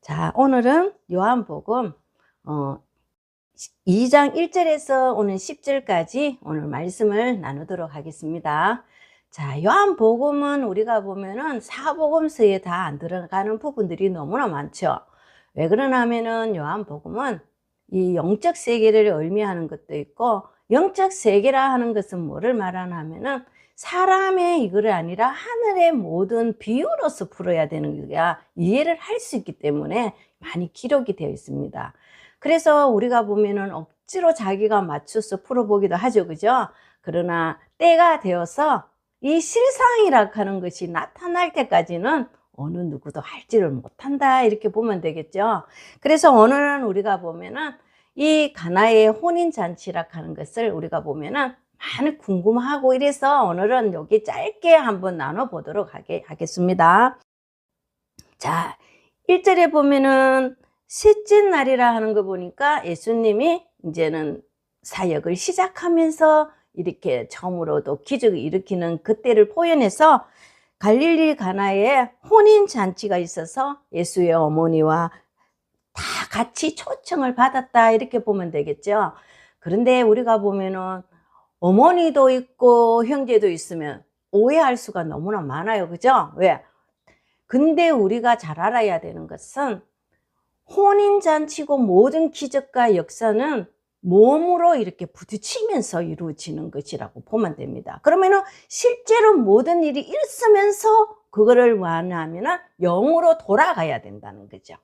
자, 오늘은 요한복음 2장 1절에서 오늘 10절까지 오늘 말씀을 나누도록 하겠습니다. 자, 요한복음은 우리가 보면은 사복음서에 다 안 들어가는 부분들이 너무나 많죠. 왜 그러나 하면은 요한복음은 이 영적 세계를 의미하는 것도 있고, 영적 세계라 하는 것은 뭐를 말하나 하면은 사람의 이거를 아니라 하늘의 모든 비유로서 풀어야 되는 거야 이해를 할 수 있기 때문에 많이 기록이 되어 있습니다. 그래서 우리가 보면은 억지로 자기가 맞춰서 풀어보기도 하죠, 그죠? 그러나 때가 되어서 이 실상이라 하는 것이 나타날 때까지는 어느 누구도 할지를 못한다, 이렇게 보면 되겠죠. 그래서 오늘은 우리가 보면은 이 가나의 혼인잔치라 하는 것을 우리가 보면은 많이 궁금하고 이래서 오늘은 여기 짧게 한번 나눠보도록 하겠습니다. 자, 1절에 보면은 셋째 날이라 하는 거 보니까 예수님이 이제는 사역을 시작하면서 이렇게 처음으로도 기적을 일으키는 그때를 포함해서 갈릴리 가나에 혼인잔치가 있어서 예수의 어머니와 다 같이 초청을 받았다, 이렇게 보면 되겠죠. 그런데 우리가 보면은 어머니도 있고 형제도 있으면 오해할 수가 너무나 많아요, 그죠? 왜? 근데 우리가 잘 알아야 되는 것은 혼인잔치고 모든 기적과 역사는 몸으로 이렇게 부딪히면서 이루어지는 것이라고 보면 됩니다. 그러면은 실제로 모든 일이 있으면서 그거를 완화하면은 영으로 돌아가야 된다는 거죠.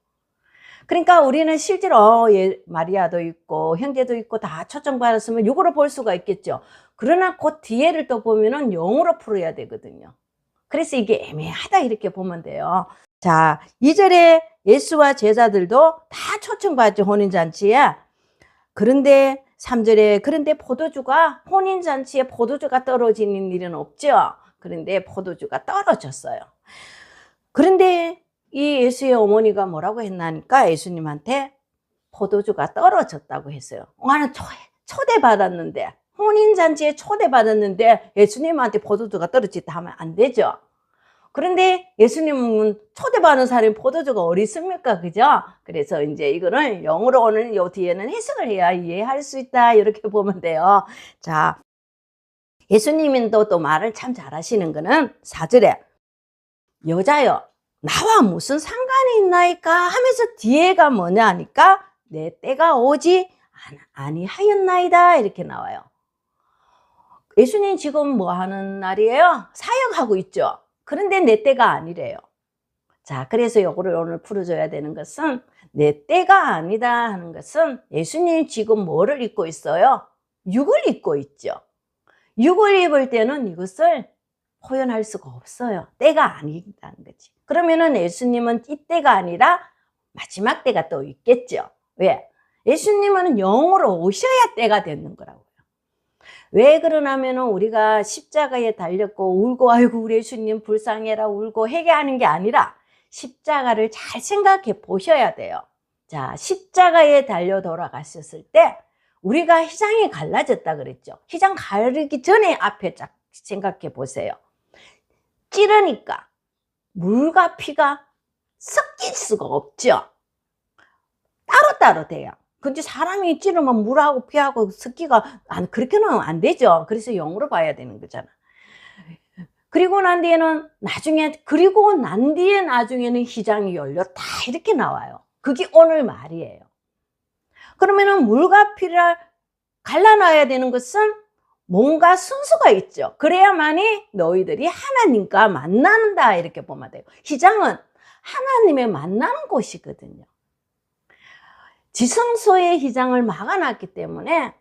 그러니까 우리는 실제로 마리아도 있고 형제도 있고 다 초청받았으면 육으로 볼 수가 있겠죠. 그러나 그 뒤에를 또 보면은 영으로 풀어야 되거든요. 그래서 이게 애매하다, 이렇게 보면 돼요. 자, 2절에 예수와 제자들도 다 초청받죠, 혼인잔치에. 그런데 3절에 그런데 혼인잔치에 포도주가 떨어지는 일은 없죠. 그런데 포도주가 떨어졌어요. 그런데 이 예수의 어머니가 뭐라고 했나니까 예수님한테 포도주가 떨어졌다고 했어요. 나는 초대받았는데, 혼인잔치에 초대받았는데 예수님한테 포도주가 떨어졌다 하면 안 되죠. 그런데 예수님은 초대받은 사람이 포도주가 어디 있습니까, 그죠? 그래서 이제 이거는 영어로 오늘 요 뒤에는 해석을 해야 이해할 수 있다, 이렇게 보면 돼요. 자, 예수님은 또 말을 참 잘하시는 거는 4절에 여자여 나와 무슨 상관이 있나이까 하면서 뒤에가 뭐냐 하니까 내 때가 오지 아니하였나이다, 이렇게 나와요. 예수님 지금 뭐 하는 날이에요? 사역하고 있죠. 그런데 내 때가 아니래요. 자, 그래서 요거를 오늘 풀어줘야 되는 것은 내 때가 아니다 하는 것은 예수님 지금 뭐를 입고 있어요? 육을 입고 있죠. 육을 입을 때는 이것을 표현할 수가 없어요. 때가 아니다는 거지. 그러면은 예수님은 이 때가 아니라 마지막 때가 또 있겠죠. 왜? 예수님은 영으로 오셔야 때가 되는 거라고요. 왜 그러냐면은 우리가 십자가에 달렸고 울고 아이고 우리 예수님 불쌍해라 울고 회개하는 게 아니라 십자가를 잘 생각해 보셔야 돼요. 자, 십자가에 달려 돌아가셨을 때 우리가 휘장이 갈라졌다 그랬죠. 휘장 가르기 전에 앞에 쫙 생각해 보세요. 찌르니까 물과 피가 섞일 수가 없죠. 따로따로 돼요. 근데 사람이 찌르면 물하고 피하고 섞기가 그렇게는 안 되죠. 그래서 영으로 봐야 되는 거잖아. 그리고 난 뒤에 나중에는 휘장이 열렸다, 이렇게 나와요. 그게 오늘 말이에요. 그러면은 물과 피를 갈라놔야 되는 것은 뭔가 순서가 있죠. 그래야만이 너희들이 하나님과 만난다, 이렇게 보면 돼요. 휘장은 하나님의 만나는 곳이거든요. 지성소의 휘장을 막아놨기 때문에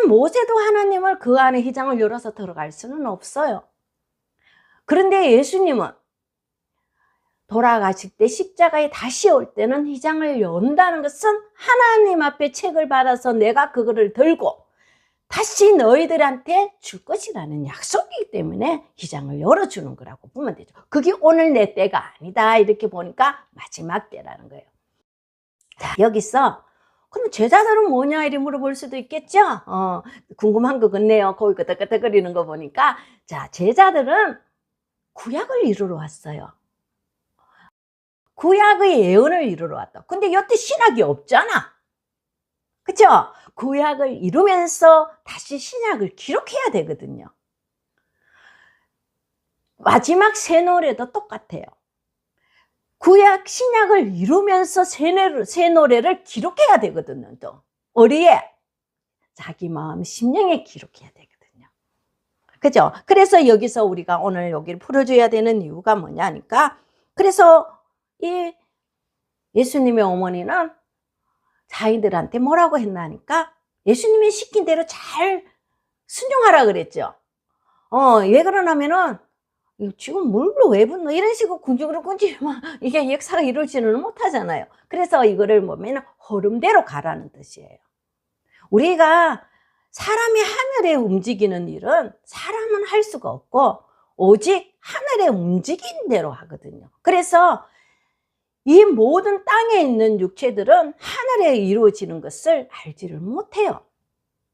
모세도 하나님을 그 안에 휘장을 열어서 들어갈 수는 없어요. 그런데 예수님은 돌아가실 때 십자가에 다시 올 때는 휘장을 연다는 것은 하나님 앞에 책을 받아서 내가 그거를 들고 다시 너희들한테 줄 것이라는 약속이기 때문에 휘장을 열어주는 거라고 보면 되죠. 그게 오늘 내 때가 아니다, 이렇게 보니까 마지막 때라는 거예요. 자, 여기서 그럼 제자들은 뭐냐 이렇게 물어볼 수도 있겠죠. 궁금한 거 같네요. 거기 끄덕끄덕거리는 거 보니까. 자, 제자들은 구약을 이루러 왔어요. 구약의 예언을 이루러 왔다. 근데 여태 신약이 없잖아. 그쵸? 구약을 이루면서 다시 신약을 기록해야 되거든요. 마지막 새 노래도 똑같아요. 구약 신약을 이루면서 새 노래를 기록해야 되거든요. 또 어디에? 자기 마음 심령에 기록해야 되거든요. 그죠? 그래서 여기서 우리가 오늘 여기를 풀어줘야 되는 이유가 뭐냐니까, 그래서 이 예수님의 어머니는 자기들한테 뭐라고 했나니까, 예수님이 시킨 대로 잘 순종하라 그랬죠. 왜 그러냐면은 지금 뭘로 왜 붙노? 이런 식으로 군중으로 이게 역사가 이루어지는 못하잖아요. 그래서 이거를 보면 흐름대로 가라는 뜻이에요. 우리가 사람이 하늘에 움직이는 일은 사람은 할 수가 없고 오직 하늘에 움직이는 대로 하거든요. 그래서 이 모든 땅에 있는 육체들은 하늘에 이루어지는 것을 알지를 못해요.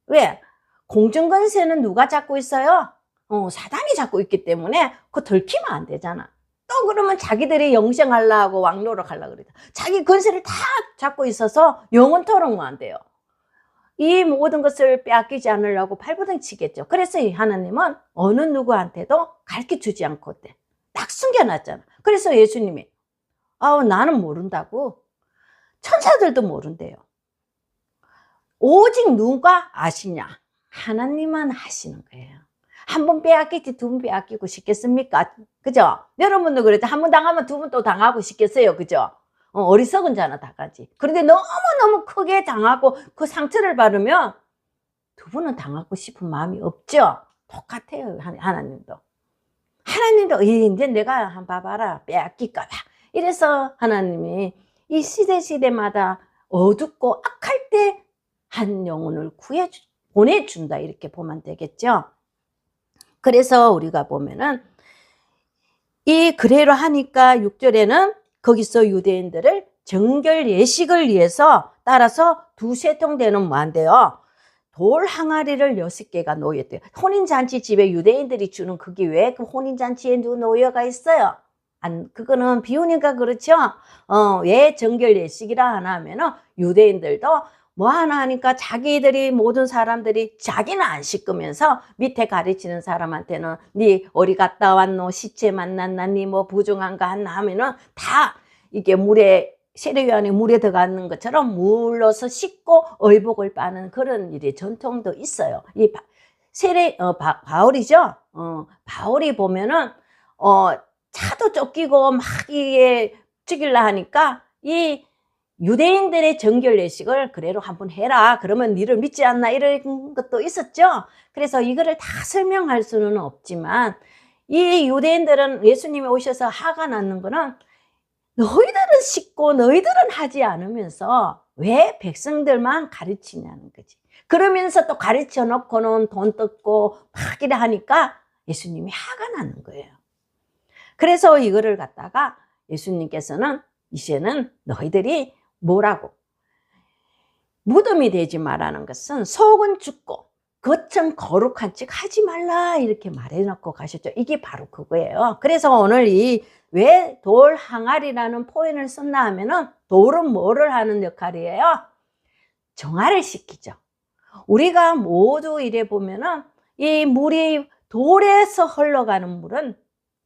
왜? 공중권세는 누가 잡고 있어요? 사단이 잡고 있기 때문에 그거 들키면 안 되잖아. 또 그러면 자기들이 영생하려고 왕노릇 하려고 그러다. 자기 권세를 다 잡고 있어서 영원토록 안 돼요. 이 모든 것을 빼앗기지 않으려고 발버둥 치겠죠. 그래서 이 하나님은 어느 누구한테도 가르쳐 주지 않고 딱 숨겨놨잖아. 그래서 예수님이 나는 모른다고. 천사들도 모른대요. 오직 누가 아시냐? 하나님만 아시는 거예요. 한 번 빼앗기지 두 번 빼앗기고 싶겠습니까? 그죠? 여러분도 그랬죠. 한 번 당하면 두 번 또 당하고 싶겠어요. 그죠? 어리석은 자는 다 가지. 그런데 너무너무 크게 당하고 그 상처를 받으면 두 번은 당하고 싶은 마음이 없죠? 똑같아요. 하나님도. 하나님도 이제 내가 한번 봐봐라. 빼앗길까 봐. 이래서 하나님이 이 시대마다 어둡고 악할 때 한 영혼을 보내준다. 이렇게 보면 되겠죠? 그래서 우리가 보면은 이 그래로 하니까 6절에는 거기서 유대인들을 정결 예식을 위해서 따라서 두세 통 되는 뭐한대요? 돌 항아리를 6개가 놓였대요. 혼인잔치 집에 유대인들이 주는 그게 왜 그 혼인잔치에 놓여가 있어요? 그거는 비유니까 그렇죠? 왜 정결 예식이라 하나 하면은 유대인들도 뭐 하나 하니까 자기들이 모든 사람들이 자기는 안 씻으면서 밑에 가르치는 사람한테는 니 어디 갔다 왔노? 시체 만났나? 니 뭐 부정한가 했나 하면은 다 이게 세례 안에 물에 들어가는 것처럼 물러서 씻고 의복을 빠는 그런 일이 전통도 있어요. 이 바울이죠? 바울이 보면은 차도 쫓기고 막 이게 죽일라 하니까 이 유대인들의 정결 예식을 그래로 한번 해라. 그러면 니를 믿지 않나 이런 것도 있었죠. 그래서 이거를 다 설명할 수는 없지만 이 유대인들은 예수님이 오셔서 화가 나는 거는 너희들은 씻고 너희들은 하지 않으면서 왜 백성들만 가르치냐는 거지. 그러면서 또 가르쳐 놓고는 돈 뜯고 막 이래 하니까 예수님이 화가 나는 거예요. 그래서 이거를 갖다가 예수님께서는 이제는 너희들이 뭐라고? 무덤이 되지 말라는 것은 속은 죽고 겉은 거룩한 척 하지 말라 이렇게 말해놓고 가셨죠. 이게 바로 그거예요. 그래서 오늘 왜 돌 항아리라는 표현을 썼나 하면은 돌은 뭐를 하는 역할이에요? 정화를 시키죠. 우리가 모두 이래 보면은 이 물이 돌에서 흘러가는 물은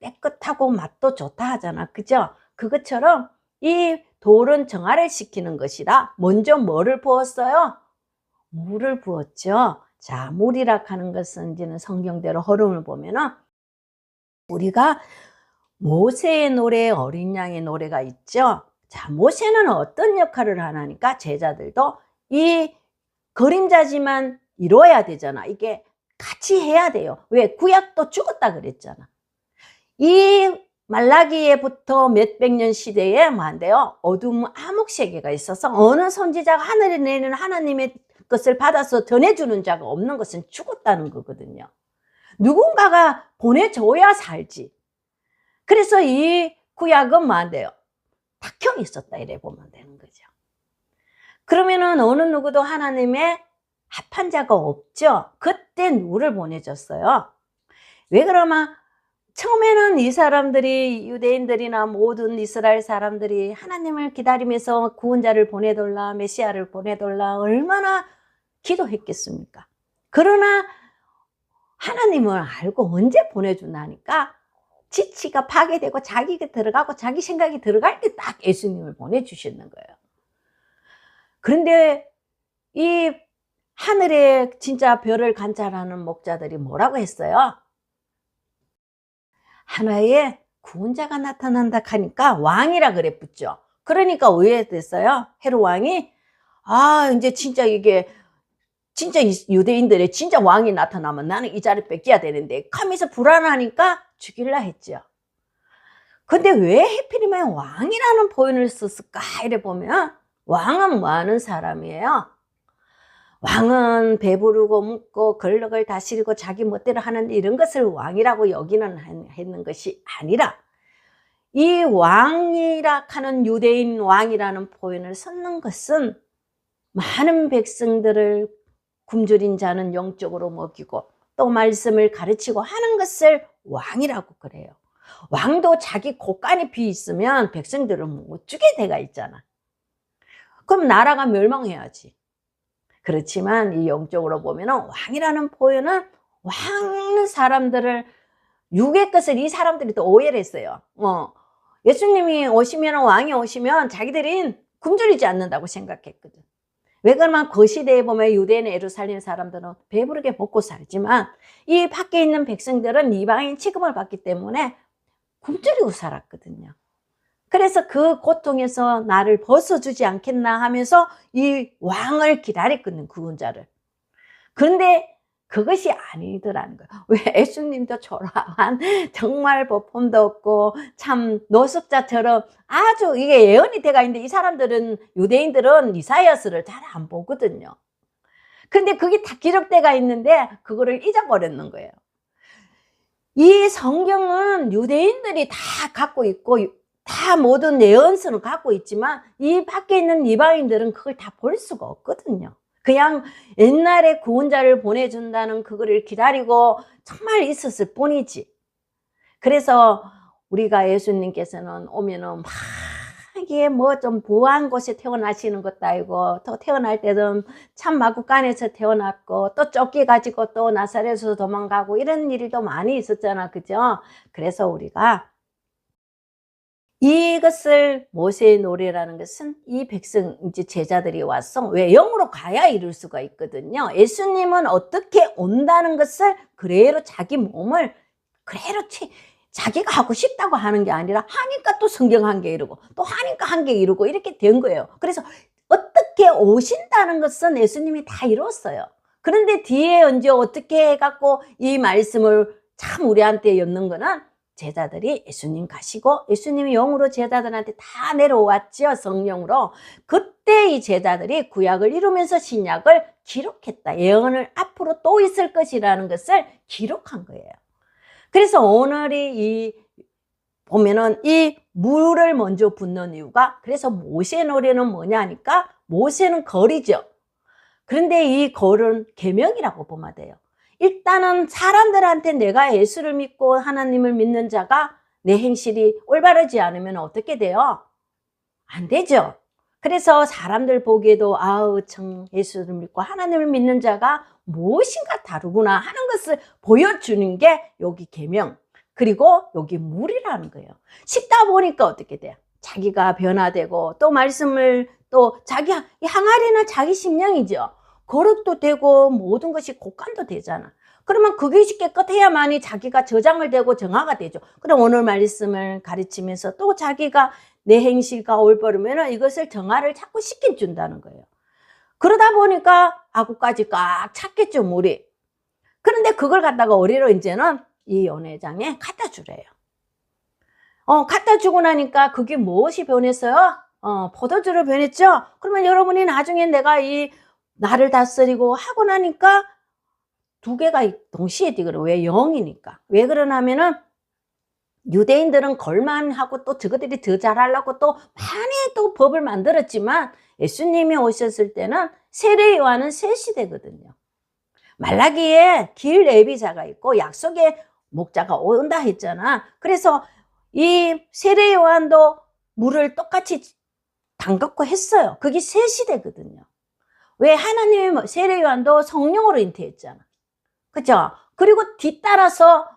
깨끗하고 맛도 좋다 하잖아. 그죠? 그것처럼 이 돌은 정화를 시키는 것이라 먼저 뭐를 부었어요? 물을 부었죠. 자, 물이라 하는 것은 이제는 성경대로 흐름을 보면은 우리가 모세의 노래, 어린 양의 노래가 있죠. 자, 모세는 어떤 역할을 하나니까 제자들도 이 그림자지만 이루어야 되잖아. 이게 같이 해야 돼요. 왜? 구약도 죽었다 그랬잖아. 이 말라기에부터 몇백 년 시대에 뭐한대요? 어둠 암흑세계가 있어서 어느 선지자가 하늘에 내리는 하나님의 것을 받아서 전해주는 자가 없는 것은 죽었다는 거거든요. 누군가가 보내줘야 살지. 그래서 이 구약은 뭐한대요? 탁형이 있었다 이래 보면 되는 거죠. 그러면은 어느 누구도 하나님의 합한 자가 없죠. 그때 누구를 보내줬어요? 왜 그러면 처음에는 이 사람들이 유대인들이나 모든 이스라엘 사람들이 하나님을 기다리면서 구원자를 보내달라, 메시아를 보내달라 얼마나 기도했겠습니까? 그러나 하나님을 알고 언제 보내준다니까 지치가 파괴되고 자기가 들어가고 자기 생각이 들어갈 때 딱 예수님을 보내주시는 거예요. 그런데 이 하늘에 진짜 별을 관찰하는 목자들이 뭐라고 했어요? 하나의 구원자가 나타난다 하니까 왕이라 그래 붙죠. 그러니까 왜 됐어요? 헤롯 왕이 이제 진짜 이게 진짜 유대인들의 진짜 왕이 나타나면 나는 이 자리 뺏겨야 되는데 하면서 불안하니까 죽일라 했죠. 근데 왜 하필이면 왕이라는 표현을 썼을까? 이래 보면 왕은 뭐 하는 사람이에요? 왕은 배부르고 묻고 권력을 다스리고 자기 멋대로 하는 이런 것을 왕이라고 여기는 했는 것이 아니라 이 왕이라 하는 유대인 왕이라는 표현을 썼는 것은 많은 백성들을 굶주린 자는 영적으로 먹이고 또 말씀을 가르치고 하는 것을 왕이라고 그래요. 왕도 자기 곳간이 비 있으면 백성들을 못 주게 돼가 있잖아. 그럼 나라가 멸망해야지. 그렇지만 이 영적으로 보면 왕이라는 표현은 왕 사람들을 육의 것을 이 사람들이 또 오해를 했어요. 예수님이 오시면 왕이 오시면 자기들이 굶주리지 않는다고 생각했거든. 왜 그러면 그 시대에 보면 유대인 예루살렘 사람들은 배부르게 먹고 살지만 이 밖에 있는 백성들은 이방인 취급을 받기 때문에 굶주리고 살았거든요. 그래서 그 고통에서 나를 벗어주지 않겠나 하면서 이 왕을 기다렸거든요, 구원자를. 그런데 그것이 아니더라는 거예요. 왜 예수님도 초라한 정말 보품도 없고 참 노숙자처럼 아주 이게 예언이 돼가 있는데 이 사람들은 유대인들은 이사야서를 잘 안 보거든요. 근데 그게 다 기록돼가 있는데 그거를 잊어버렸는 거예요. 이 성경은 유대인들이 다 갖고 있고 다 모든 예언서는 갖고 있지만 이 밖에 있는 이방인들은 그걸 다 볼 수가 없거든요. 그냥 옛날에 구원자를 보내준다는 그거를 기다리고 정말 있었을 뿐이지. 그래서 우리가 예수님께서는 오면은 막 이게 뭐 좀 부한 곳에 태어나시는 것도 아니고 또 태어날 때는 참 마구간에서 태어났고 또 쫓겨가지고 또 나사렛에서 도망가고 이런 일도 많이 있었잖아. 그죠? 그래서 우리가 이것을 모세의 노래라는 것은 이 백성 이제 제자들이 와서 왜 영으로 가야 이룰 수가 있거든요. 예수님은 어떻게 온다는 것을 그대로 자기 몸을 그대로 자기가 하고 싶다고 하는 게 아니라 하니까 또 성경 한 개 이루고 또 하니까 한 개 이루고 이렇게 된 거예요. 그래서 어떻게 오신다는 것은 예수님이 다 이뤘어요. 그런데 뒤에 언제 어떻게 해갖고 이 말씀을 참 우리한테 엮는 거는 제자들이 예수님 가시고 예수님이 영으로 제자들한테 다 내려왔죠. 성령으로. 그때 이 제자들이 구약을 이루면서 신약을 기록했다. 예언을 앞으로 또 있을 것이라는 것을 기록한 거예요. 그래서 오늘이 보면은 이 물을 먼저 붓는 이유가 그래서 모세 노래는 뭐냐 하니까 모세는 거리죠. 그런데 이 거는 계명이라고 보면 돼요. 일단은 사람들한테 내가 예수를 믿고 하나님을 믿는 자가 내 행실이 올바르지 않으면 어떻게 돼요? 안 되죠. 그래서 사람들 보기에도 참 예수를 믿고 하나님을 믿는 자가 무엇인가 다르구나 하는 것을 보여주는 게 여기 계명 그리고 여기 물이라는 거예요. 씹다 보니까 어떻게 돼요? 자기가 변화되고 또 말씀을 또 자기 항아리는 자기 심령이죠. 거룩도 되고 모든 것이 곡간도 되잖아. 그러면 그게 깨끗해야만이 자기가 저장을 되고 정화가 되죠. 그럼 오늘 말씀을 가르치면서 또 자기가 내 행실과 올바르면 이것을 정화를 자꾸 시켜준다는 거예요. 그러다 보니까 아구까지 꽉 찼겠죠, 물이. 그런데 그걸 갖다가 어리로 이제는 이 연회장에 갖다 주래요. 갖다 주고 나니까 그게 무엇이 변했어요? 포도주로 변했죠? 그러면 여러분이 나중에 내가 이 나를 다스리고 하고 나니까 두 개가 동시에 되거든요. 왜? 영이니까. 왜 그러냐면은 유대인들은 걸만하고 또 저것들이 더 잘하려고 또 많이 또 법을 만들었지만 예수님이 오셨을 때는 세례 요한은 새 시대거든요. 말라기에 길 예비자가 있고 약속의 목자가 온다 했잖아. 그래서 이 세례 요한도 물을 똑같이 담갔고 했어요. 그게 새 시대거든요. 왜? 하나님의 세례 요한도 성령으로 잉태했잖아. 그죠? 그리고 뒤따라서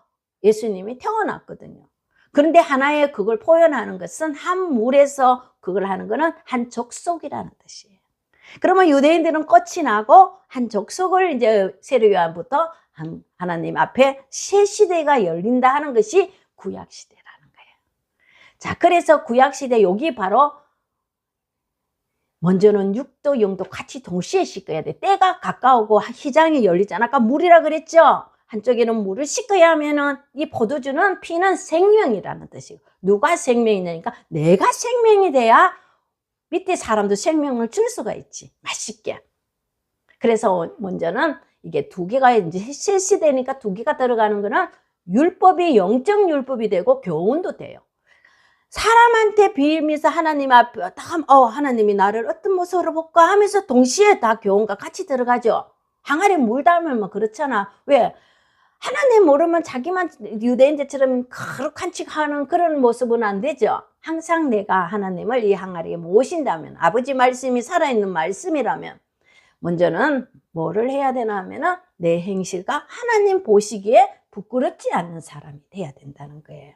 예수님이 태어났거든요. 그런데 하나의 그걸 표현하는 것은 한 물에서 그걸 하는 거는 한 족속이라는 뜻이에요. 그러면 유대인들은 꽃이 나고 한 족속을 이제 세례 요한부터 하나님 앞에 새 시대가 열린다 하는 것이 구약 시대라는 거예요. 자, 그래서 구약 시대 여기 바로 먼저는 6도, 0도 같이 동시에 씻어야 돼. 때가 가까우고 휘장이 열리잖아. 아까 물이라 그랬죠? 한쪽에는 물을 씻어야 하면은 이 포도주는 피는 생명이라는 뜻이고, 누가 생명이냐니까 내가 생명이 돼야 밑에 사람도 생명을 줄 수가 있지. 맛있게. 그래서 먼저는 이게 두 개가 이제 새 시대니까 두 개가 들어가는 거는 율법이 영적 율법이 되고 교훈도 돼요. 사람한테 빌면서 하나님 앞에 하나님이 나를 어떤 모습으로 볼까 하면서 동시에 다 교훈과 같이 들어가죠. 항아리에 물 담으면 그렇잖아. 왜? 하나님 모르면 자기만 유대인들처럼 거룩한 척 하는 그런 모습은 안 되죠. 항상 내가 하나님을 이 항아리에 모신다면, 아버지 말씀이 살아있는 말씀이라면 먼저는 뭐를 해야 되나 하면은 내 행실과 하나님 보시기에 부끄럽지 않는 사람이 돼야 된다는 거예요.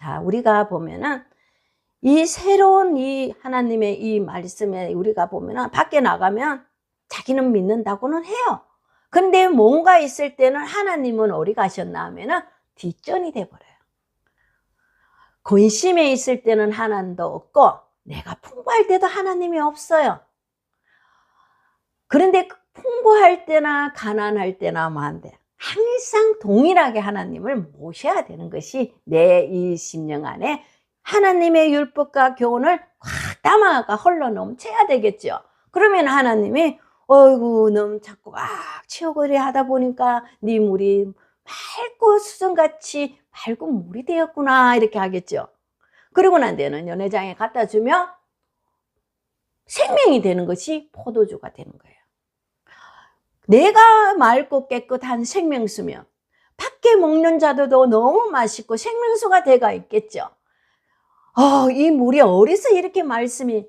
자, 우리가 보면은 이 새로운 이 하나님의 이 말씀에 우리가 보면은 밖에 나가면 자기는 믿는다고는 해요. 근데 뭔가 있을 때는 하나님은 어디 가셨나 하면은 뒷전이 돼버려요. 근심에 있을 때는 하나님도 없고 내가 풍부할 때도 하나님이 없어요. 그런데 풍부할 때나 가난할 때나 만데 항상 동일하게 하나님을 모셔야 되는 것이 내 이 심령 안에 하나님의 율법과 교훈을 확 담아가 흘러 넘쳐야 되겠죠. 그러면 하나님이 어이구 너무 자꾸 치우거리 하다 보니까 네 물이 맑고 수정같이 맑은 물이 되었구나 이렇게 하겠죠. 그리고 난 뒤에는 연회장에 갖다 주면 생명이 되는 것이 포도주가 되는 거예요. 내가 맑고 깨끗한 생명수면 밖에 먹는 자들도 너무 맛있고 생명수가 돼가 있겠죠. 이 물이 어디서 이렇게 말씀이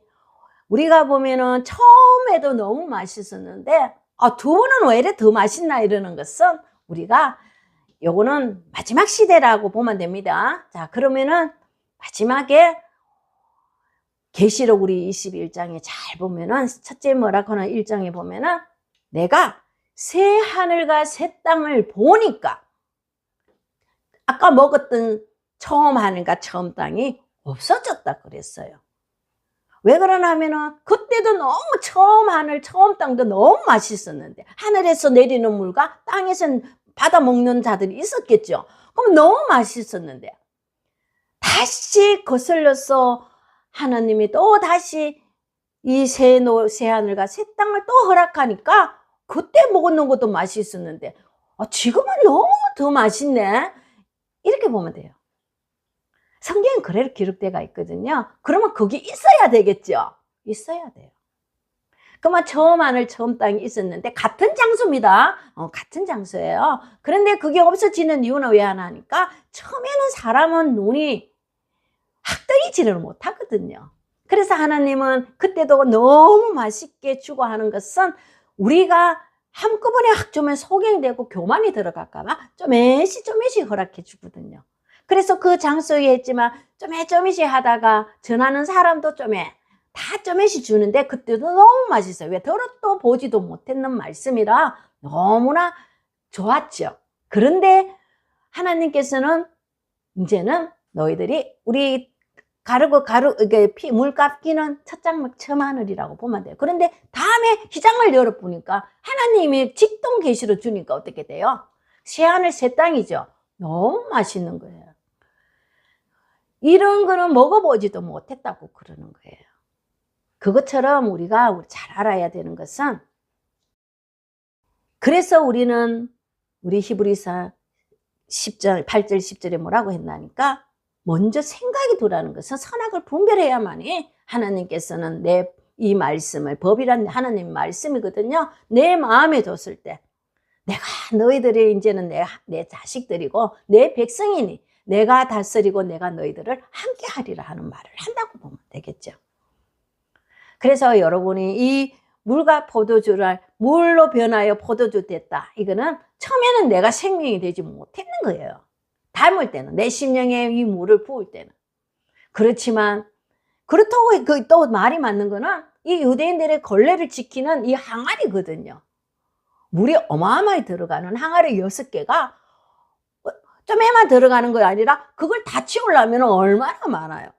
우리가 보면은 처음에도 너무 맛있었는데 두 번은 왜 이래 더 맛있나 이러는 것은 우리가 요거는 마지막 시대라고 보면 됩니다. 자, 그러면은 마지막에 계시록 우리 21장에 잘 보면은 첫째 뭐라고 하나 1장에 보면은 내가 새 하늘과 새 땅을 보니까 아까 먹었던 처음 하늘과 처음 땅이 없어졌다 그랬어요. 왜 그러나 하면은 그때도 너무 처음 하늘 처음 땅도 너무 맛있었는데 하늘에서 내리는 물과 땅에서 받아 먹는 자들이 있었겠죠. 그럼 너무 맛있었는데 다시 거슬려서 하나님이 또 다시 이 새 하늘과 새 땅을 또 허락하니까 그때 먹었는 것도 맛있었는데 지금은 너무 더 맛있네 이렇게 보면 돼요. 성경은 그래로 기록되어 있거든요. 그러면 그게 있어야 되겠죠. 있어야 돼요. 그러면 처음 하늘 처음 땅이 있었는데 같은 장소입니다. 같은 장소예요. 그런데 그게 없어지는 이유는 왜 하나니까 처음에는 사람은 눈이 학들이지를 못하거든요. 그래서 하나님은 그때도 너무 맛있게 주고 하는 것은 우리가 한꺼번에 학점에 소경되고 교만이 들어갈까봐 조금씩 허락해 주거든요. 그래서 그 장소에 했지만 조금씩 하다가 전하는 사람도 다 조금씩 주는데 그때도 너무 맛있어요. 왜? 들어도 보지도 못했는 말씀이라 너무나 좋았죠. 그런데 하나님께서는 이제는 너희들이 우리 물값 끼는 첫장 처음 하늘이라고 보면 돼요. 그런데 다음에 휘장을 열어보니까 하나님이 직동 계시로 주니까 어떻게 돼요? 새 하늘 새 땅이죠. 너무 맛있는 거예요. 이런 거는 먹어보지도 못했다고 그러는 거예요. 그것처럼 우리가 잘 알아야 되는 것은 그래서 우리는 우리 히브리서 10절 8절 10절에 뭐라고 했나니까 먼저 생각이 들어라는 것은 선악을 분별해야만이 하나님께서는 내 이 말씀을 법이란 하나님 말씀이거든요. 내 마음에 뒀을 때 내가 너희들이 이제는 내 자식들이고 내 백성이니 내가 다스리고 내가 너희들을 함께 하리라 하는 말을 한다고 보면 되겠죠. 그래서 여러분이 이 물과 포도주를 물로 변하여 포도주 됐다. 이거는 처음에는 내가 생명이 되지 못했는 거예요. 닮을 때는, 내 심령에 이 물을 부을 때는. 그렇지만 그렇다고 또 말이 맞는 거는 이 유대인들의 권례를 지키는 이 항아리거든요. 물이 어마어마하게 들어가는 항아리 6개가 좀에만 들어가는 거 아니라 그걸 다 채우려면 얼마나 많아요.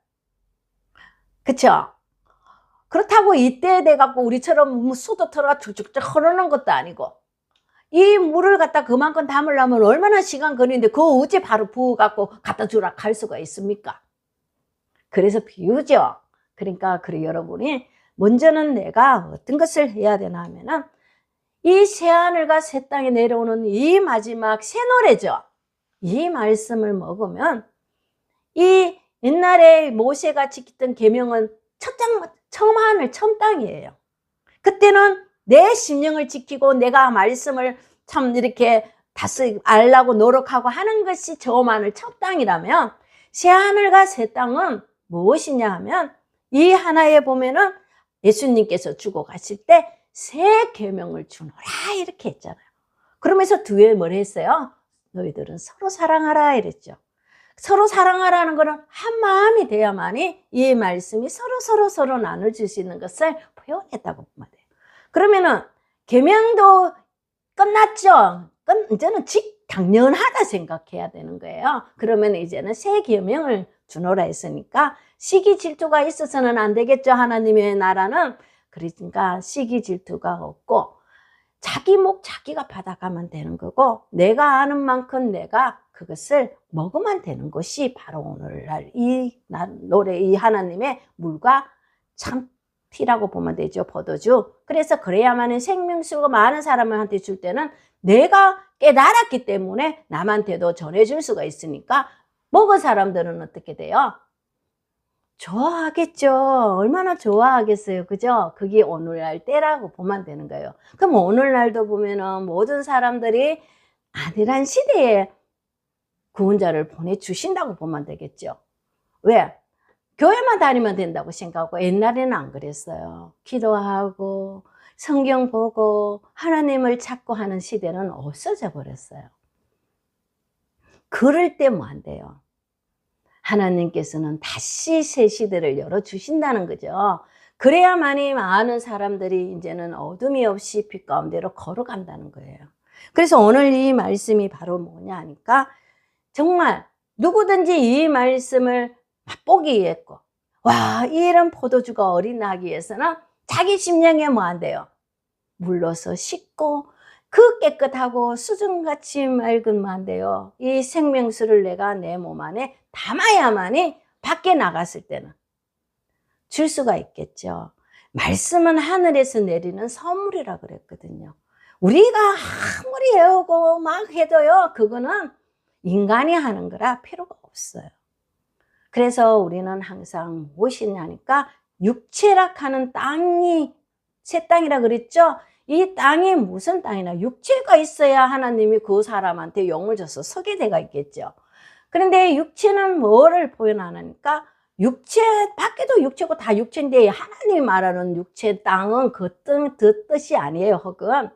그쵸? 그렇다고 이때 돼갖고 우리처럼 수도 털어가 쭉쭉쭉 흐르는 것도 아니고 이 물을 갖다 그만큼 담으려면 얼마나 시간 걸리는데 그거 어째 바로 부어갖고 갖다 주라 할 수가 있습니까? 그래서 비유죠. 그러니까 여러분이 먼저는 내가 어떤 것을 해야 되나 하면은 이 새하늘과 새 땅에 내려오는 이 마지막 새 노래죠. 이 말씀을 먹으면 이 옛날에 모세가 지켰던 계명은 처음 하늘 처음 땅이에요. 그때는 내 심령을 지키고 내가 말씀을 참 이렇게 알라고 노력하고 하는 것이 처음 하늘 첫 땅이라면 새하늘과 새 땅은 무엇이냐 하면 이 하나에 보면은 예수님께서 주고 가실 때 새 계명을 주노라 이렇게 했잖아요. 그러면서 뒤에 뭘 했어요? 너희들은 서로 사랑하라 이랬죠. 서로 사랑하라는 거는 한 마음이 돼야만이 이 말씀이 서로 나눠줄 수 있는 것을 표현했다고 보면 돼요. 그러면은 계명도 끝났죠. 이제는 당연하다 생각해야 되는 거예요. 그러면 이제는 새 계명을 주노라 했으니까 시기 질투가 있어서는 안 되겠죠. 하나님의 나라는. 그러니까 시기 질투가 없고 자기 목 자기가 받아가면 되는 거고 내가 아는 만큼 내가 그것을 먹으면 되는 것이 바로 오늘날 이 노래 이 하나님의 물과 참 피라고 보면 되죠. 포도주. 그래서 그래야만 생명수가 많은 사람한테 줄 때는 내가 깨달았기 때문에 남한테도 전해줄 수가 있으니까 먹은 사람들은 어떻게 돼요? 좋아하겠죠. 얼마나 좋아하겠어요. 그죠? 그게 오늘날 때라고 보면 되는 거예요. 그럼 오늘날도 보면은 모든 사람들이 안일한 시대에 구원자를 보내주신다고 보면 되겠죠. 왜? 교회만 다니면 된다고 생각하고 옛날에는 안 그랬어요. 기도하고 성경 보고 하나님을 찾고 하는 시대는 없어져 버렸어요. 그럴 때 뭐 안 돼요. 하나님께서는 다시 새 시대를 열어주신다는 거죠. 그래야만이 많은 사람들이 이제는 어둠이 없이 빛 가운데로 걸어간다는 거예요. 그래서 오늘 이 말씀이 바로 뭐냐 하니까 정말 누구든지 이 말씀을 맛보기 위해서 와, 이런 포도주가 어린 나기 위해서는 자기 심령에 뭐 안 돼요? 물러서 씻고 그 깨끗하고 수정같이 맑은 뭐 안 돼요? 이 생명수를 내가 내 몸 안에 담아야만이 밖에 나갔을 때는 줄 수가 있겠죠. 말씀은 하늘에서 내리는 선물이라 그랬거든요. 우리가 아무리 해오고 막 해도요, 그거는 인간이 하는 거라 필요가 없어요. 그래서 우리는 항상 무엇이냐니까 육체라 하는 땅이 새 땅이라 그랬죠. 이 땅이 무슨 땅이나 육체가 있어야 하나님이 그 사람한테 영을 줘서 서게 돼가 있겠죠. 그런데 육체는 뭐를 표현하니까 육체 밖에도 육체고 다 육체인데 하나님이 말하는 육체 땅은 그 뜻이 아니에요. 혹은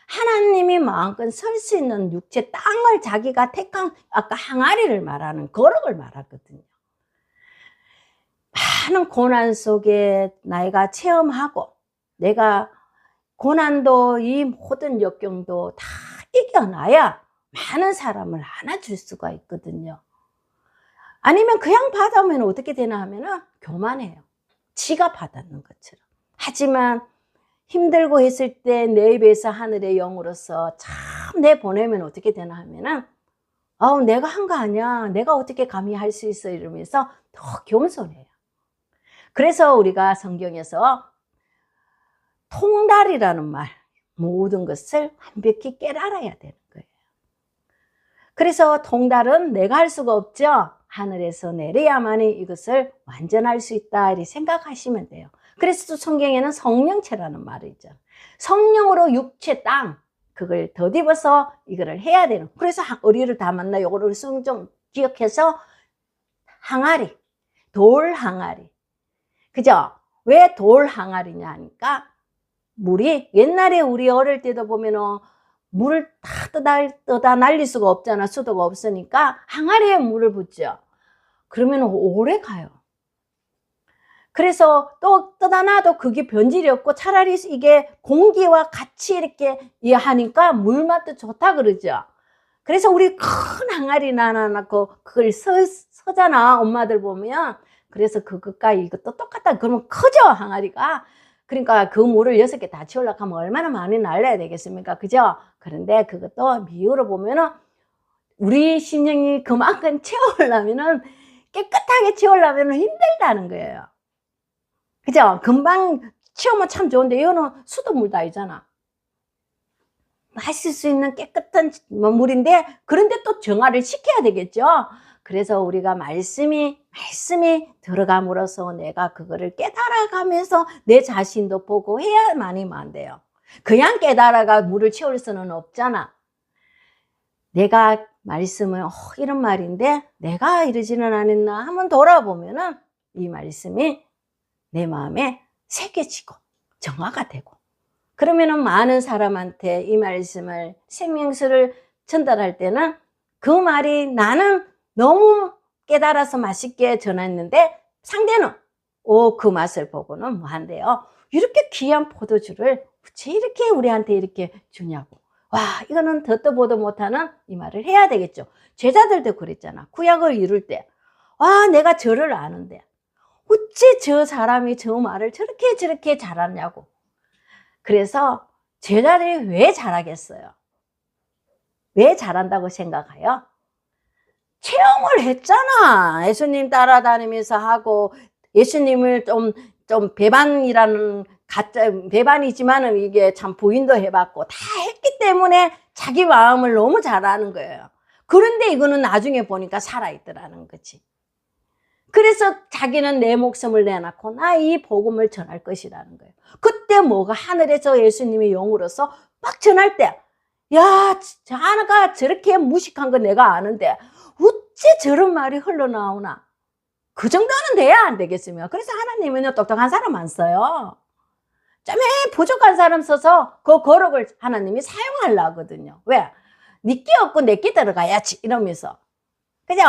하나님이 마음껏 설 수 있는 육체 땅을 자기가 택한 아까 항아리를 말하는 거룩을 말하거든요. 많은 고난 속에 나이가 체험하고 내가 고난도 이 모든 역경도 다 이겨놔야 많은 사람을 안아줄 수가 있거든요. 아니면 그냥 받아오면 어떻게 되나 하면은 교만해요. 지가 받았는 것처럼. 하지만 힘들고 했을 때 내 입에서 하늘의 영으로서 참 내 보내면 어떻게 되나 하면은 내가 한 거 아니야. 내가 어떻게 감히 할 수 있어 이러면서 더 겸손해요. 그래서 우리가 성경에서 통달이라는 말, 모든 것을 완벽히 깨달아야 되는 거예요. 그래서 통달은 내가 할 수가 없죠. 하늘에서 내려야만이 이것을 완전할 수 있다 이렇게 생각하시면 돼요. 그래서 또 성경에는 성령체라는 말이 있죠. 성령으로 육체 땅, 그걸 더듬어서 이거를 해야 되는. 그래서 어리를 담았나 요거를 좀 기억해서 항아리, 돌 항아리. 그죠? 왜 돌 항아리냐 하니까 물이 옛날에 우리 어릴 때도 보면은 물을 다 떠다 날릴 수가 없잖아. 수도가 없으니까 항아리에 물을 붓죠. 그러면 오래 가요. 그래서 또 떠다 놔도 그게 변질이 없고 차라리 이게 공기와 같이 이렇게 하니까 물맛도 좋다 그러죠. 그래서 우리 큰 항아리 하나 놓고 그걸 서잖아. 엄마들 보면. 그래서 그것과 이것도 똑같다. 그러면 크죠, 항아리가. 그러니까 그 물을 6개 다 채우려고 하면 얼마나 많이 날려야 되겠습니까? 그죠? 그런데 그것도 비유로 보면은 우리 신령이 그만큼 채우려면은 깨끗하게 채우려면 힘들다는 거예요. 그죠? 금방 채우면 참 좋은데 이거는 수돗물도 아니잖아. 마실 수 있는 깨끗한 물인데 그런데 또 정화를 시켜야 되겠죠. 그래서 우리가 말씀이 들어감으로써 내가 그거를 깨달아가면서 내 자신도 보고 해야만이면 안 돼요. 그냥 깨달아가 물을 채울 수는 없잖아. 내가 말씀을 이런 말인데 내가 이러지는 않았나 한번 돌아보면은 이 말씀이 내 마음에 새겨지고 정화가 되고 그러면은 많은 사람한테 이 말씀을 생명수를 전달할 때는 그 말이 나는 너무 깨달아서 맛있게 전했는데 상대는 그 맛을 보고는 뭐 한대요. 이렇게 귀한 포도주를 어째 이렇게 우리한테 이렇게 주냐고. 와, 이거는 듣도 보도 못하는 이 말을 해야 되겠죠. 제자들도 그랬잖아. 구약을 이룰 때. 와, 내가 저를 아는데 어째 저 사람이 저 말을 저렇게 잘하냐고. 그래서 제자들이 왜 잘하겠어요? 왜 잘한다고 생각해요? 체험을 했잖아. 예수님 따라다니면서 하고 예수님을 좀 배반이라는 가짜 배반이지만은 이게 참 부인도 해봤고 다 했기 때문에 자기 마음을 너무 잘 아는 거예요. 그런데 이거는 나중에 보니까 살아있더라는 거지. 그래서 자기는 내 목숨을 내놓고 나 이 복음을 전할 것이라는 거예요. 그때 뭐가 하늘에서 예수님의 영으로서 막 전할 때, 야, 하나가 저렇게 무식한 거 내가 아는데 어째 저런 말이 흘러나오나? 그 정도는 돼야 안 되겠습니까? 그래서 하나님은요 똑똑한 사람 안 써요. 좀 부족한 사람 써서 그 거룩을 하나님이 사용하려 하거든요. 왜? 니끼 없고 내끼 들어가야지 이러면서. 그죠?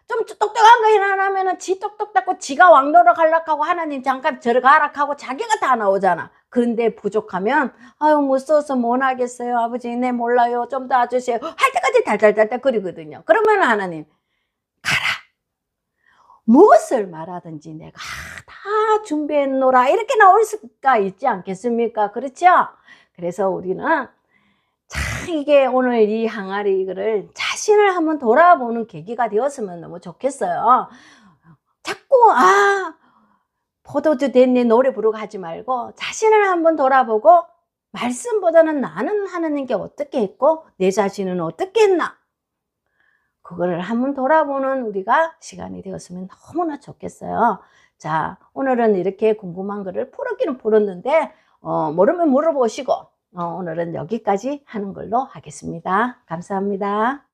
좀 똑똑한 거 해놔면은 지 똑똑하고 지가 왕노릇 하려고 하고 하나님 잠깐 들어가라 하고 자기가 다 나오잖아. 그런데 부족하면 아유 못 써서 못 하겠어요. 아버지 네 몰라요. 좀 더 와주세요. 할 때까지 달달달달 거리거든요. 그러면 하나님 가라. 무엇을 말하든지 내가 다 준비했노라 이렇게 나올 수가 있지 않겠습니까? 그렇죠? 그래서 우리는 참 이게 오늘 이 항아리 이거를 자신을 한번 돌아보는 계기가 되었으면 너무 좋겠어요. 자꾸 포도주 됐네 노래 부르고 하지 말고 자신을 한번 돌아보고 말씀보다는 나는 하나님께 어떻게 했고 내 자신은 어떻게 했나 그거를 한번 돌아보는 우리가 시간이 되었으면 너무나 좋겠어요. 자, 오늘은 이렇게 궁금한 거를 풀었기는 풀었는데 모르면 물어보시고 오늘은 여기까지 하는 걸로 하겠습니다. 감사합니다.